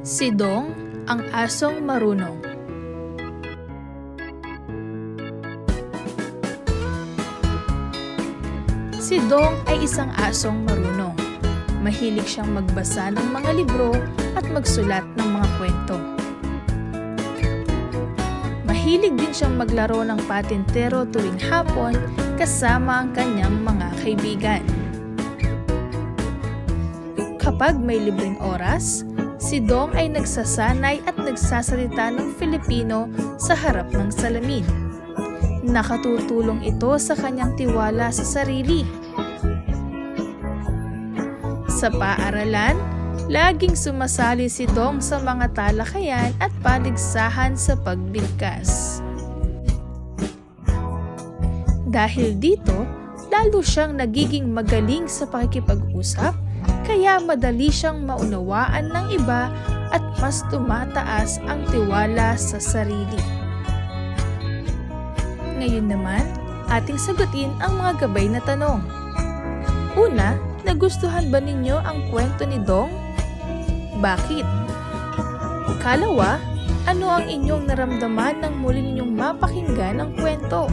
Si Dong, ang asong marunong. Si Dong ay isang asong marunong. Mahilig siyang magbasa ng mga libro at magsulat ng mga kwento. Mahilig din siyang maglaro ng patintero tuwing hapon kasama ang kanyang mga kaibigan. Kapag may libreng oras, si Dong ay nagsasanay at nagsasalita ng Filipino sa harap ng salamin. Nakatutulong ito sa kanyang tiwala sa sarili. Sa paaralan, laging sumasali si Dong sa mga talakayan at paligsahan sa pagbigkas. Dahil dito, lalo siyang nagiging magaling sa pakikipag-usap, kaya madali siyang maunawaan ng iba at mas tumataas ang tiwala sa sarili. Ngayon naman, ating sagutin ang mga gabay na tanong. Una, nagustuhan ba ninyo ang kwento ni Dong? Bakit? Ikalawa, ano ang inyong naramdaman nang muli ninyong mapakinggan ang kwento?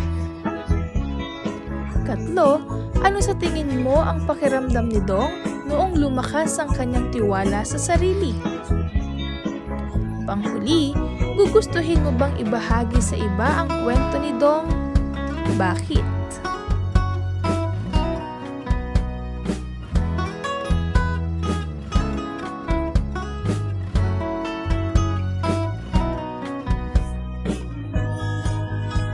Katlo, ano sa tingin mo ang pakiramdam ni Dong noong lumakas ang kanyang tiwala sa sarili? Panghuli, gugustuhin mo bang ibahagi sa iba ang kwento ni Dong? Bakit?